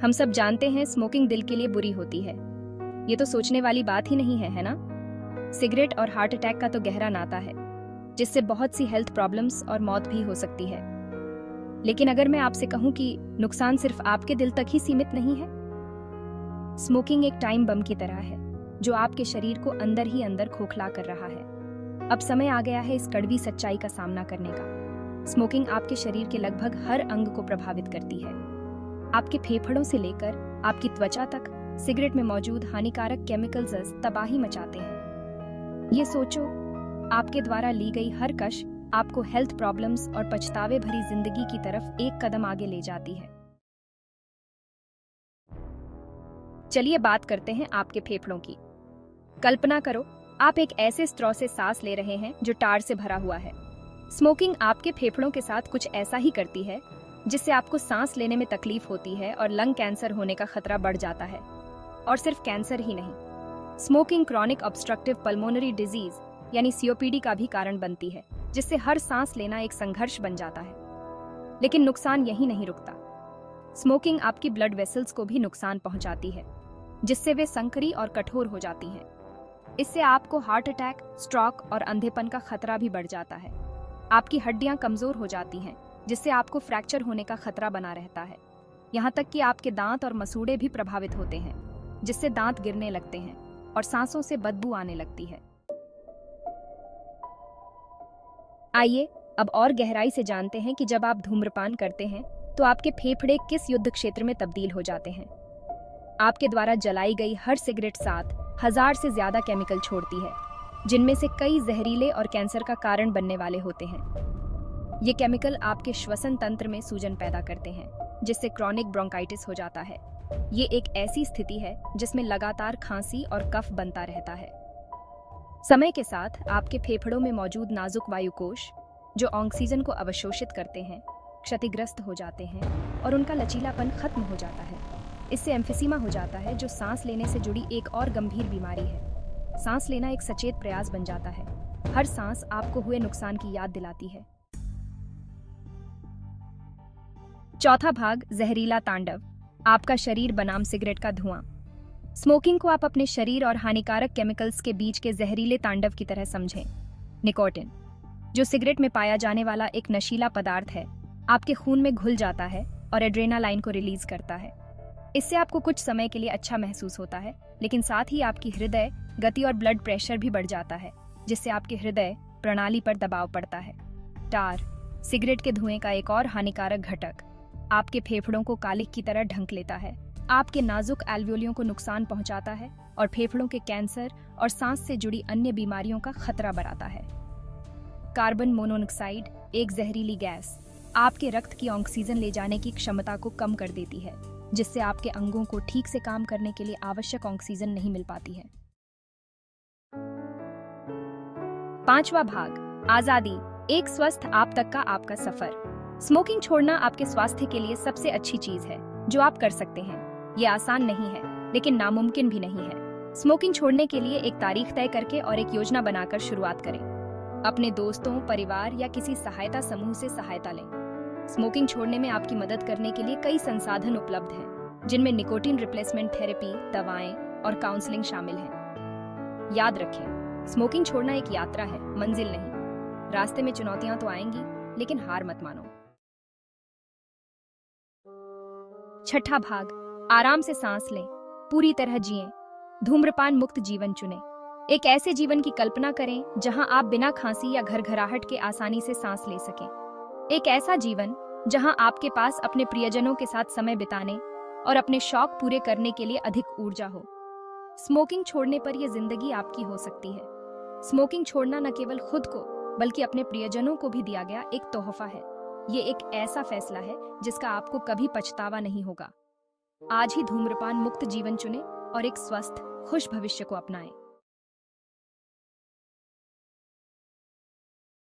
हम सब जानते हैं स्मोकिंग दिल के लिए बुरी होती है। ये तो सोचने वाली बात ही नहीं है ना? सिगरेट और हार्ट अटैक का तो गहरा नाता है, जिससे बहुत सी हेल्थ प्रॉब्लम्स और मौत भी हो सकती है। लेकिन अगर मैं आपसे कहूं कि नुकसान सिर्फ आपके दिल तक ही सीमित नहीं है। स्मोकिंग एक टाइम बम की तरह है, जो आपके शरीर को अंदर ही अंदर खोखला कर रहा है। अब समय आ गया है इस कड़वी सच्चाई का सामना करने का। स्मोकिंग आपके शरीर के लगभग हर अंग को प्रभावित करती है। आपके फेफड़ों से लेकर आपकी त्वचा तक सिगरेट में मौजूद हानिकारक केमिकल्स तबाही मचाते हैं। ये सोचो, आपके द्वारा ली गई हर कश आपको हेल्थ प्रॉब्लम्स और पछतावे भरी जिंदगी की तरफ एक कदम आगे ले जाती है। चलिए बात करते हैं आपके फेफड़ों की। कल्पना करो, आप एक ऐसे स्ट्रॉ से सांस ले रहे हैं जो टार से भरा हुआ है। स्मोकिंग आपके फेफड़ों के साथ कुछ ऐसा ही करती है, जिससे आपको सांस लेने में तकलीफ होती है और लंग कैंसर होने का खतरा बढ़ जाता है। और सिर्फ कैंसर ही नहीं, smoking chronic obstructive pulmonary disease यानी सीओपीडी का भी कारण बनती है, जिससे हर सांस लेना एक संघर्ष बन जाता है। लेकिन नुकसान यही नहीं रुकता। स्मोकिंग आपकी ब्लड वेसल्स को भी नुकसान पहुंचाती है, जिससे वे संकरी और कठोर हो जाती हैं। इससे आपको हार्ट अटैक, स्ट्रोक और अंधेपन का खतरा भी बढ़ जाता है। आपकी हड्डियां कमजोर हो जाती हैं, जिससे आपको फ्रैक्चर होने का खतरा बना रहता है। यहाँ तक कि आपके दांत और मसूड़े भी प्रभावित होते हैं, जिससे दांत गिरने लगते हैं और सांसों से बदबू आने लगती है। आइए अब और गहराई से जानते हैं कि जब आप धूम्रपान करते हैं तो आपके फेफड़े किस युद्ध क्षेत्र में तब्दील हो जाते हैं। आपके द्वारा जलाई गई हर सिगरेट 7,000 से ज्यादा केमिकल छोड़ती है, जिनमें से कई जहरीले और कैंसर का कारण बनने वाले होते हैं। ये केमिकल आपके श्वसन तंत्र में सूजन पैदा करते हैं, जिससे क्रॉनिक ब्रोंकाइटिस हो जाता है। ये एक ऐसी स्थिति है जिसमें लगातार खांसी और कफ बनता रहता है। समय के साथ आपके फेफड़ों में मौजूद नाजुक वायुकोश, जो ऑक्सीजन को अवशोषित करते हैं, क्षतिग्रस्त हो जाते हैं और उनका लचीलापन खत्म हो जाता है। इससे एम्फिसीमा हो जाता है, जो सांस लेने से जुड़ी एक और गंभीर बीमारी है। सांस लेना एक सचेत प्रयास बन जाता है। हर सांस आपको हुए नुकसान की याद दिलाती है। चौथा भाग, जहरीला तांडव, आपका शरीर बनाम सिगरेट का धुआं। स्मोकिंग को आप अपने शरीर और हानिकारक केमिकल्स के बीच के जहरीले तांडव की तरह समझें। निकोटिन, जो सिगरेट में पाया जाने वाला एक नशीला पदार्थ है, आपके खून में घुल जाता है और एड्रेनालाइन को रिलीज करता है। इससे आपको कुछ समय के लिए अच्छा महसूस होता है, लेकिन साथ ही आपकी हृदय गति और ब्लड प्रेशर भी बढ़ जाता है, जिससे आपके हृदय प्रणाली पर दबाव पड़ता है। टार, सिगरेट के धुएं का एक और हानिकारक घटक, आपके फेफड़ों को कालिख की तरह ढंक लेता है, आपके नाजुक एल्वियोलियों को नुकसान पहुंचाता है और फेफड़ों के कैंसर और सांस से जुड़ी अन्य बीमारियों का खतरा बढ़ाता है। कार्बन मोनोऑक्साइड, एक जहरीली गैस, आपके रक्त की ऑक्सीजन ले जाने की क्षमता को कम कर देती है, जिससे आपके अंगों को ठीक से काम करने के लिए आवश्यक ऑक्सीजन नहीं मिल पाती है। पांचवा भाग, आजादी, एक स्वस्थ आप तक का आपका सफर। स्मोकिंग छोड़ना आपके स्वास्थ्य के लिए सबसे अच्छी चीज है जो आप कर सकते हैं। ये आसान नहीं है, लेकिन नामुमकिन भी नहीं है। स्मोकिंग छोड़ने के लिए एक तारीख तय करके और एक योजना बनाकर शुरुआत करें। अपने दोस्तों, परिवार या किसी सहायता समूह से सहायता लें। स्मोकिंग छोड़ने में आपकी मदद करने के लिए कई संसाधन उपलब्ध हैं, जिनमें निकोटिन रिप्लेसमेंट थेरेपी, दवाएं और काउंसलिंग शामिल हैं। याद रखें, स्मोकिंग छोड़ना एक यात्रा है, मंजिल नहीं। रास्ते में चुनौतियां तो आएंगी, लेकिन हार मत मानो। छठा भाग, आराम से सांस लें, पूरी तरह जिएं, धूम्रपान मुक्त जीवन चुनें। एक ऐसे जीवन की कल्पना करें जहां आप बिना खांसी या घरघराहट के आसानी से सांस ले सकें। एक ऐसा जीवन जहां आपके पास अपने प्रियजनों के साथ समय बिताने और अपने शौक पूरे करने के लिए अधिक ऊर्जा हो। स्मोकिंग छोड़ने पर यह जिंदगी आपकी हो सकती है। स्मोकिंग छोड़ना न केवल खुद को बल्कि अपने प्रियजनों को भी दिया गया एक तोहफा है। ये एक ऐसा फैसला है जिसका आपको कभी पछतावा नहीं होगा। आज ही धूम्रपान मुक्त जीवन चुनें और एक स्वस्थ, खुश भविष्य को अपनाएं।